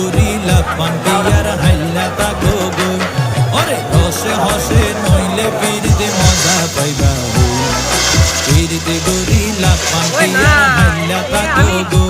gorilla পান্ডিয়ার হাইলা তাকো গো ওরে হসে হসে নইলে পীরিতে মজা পাইবা পীরিতে গরিলা পান্ডিয়ার হাইলা তাকো গো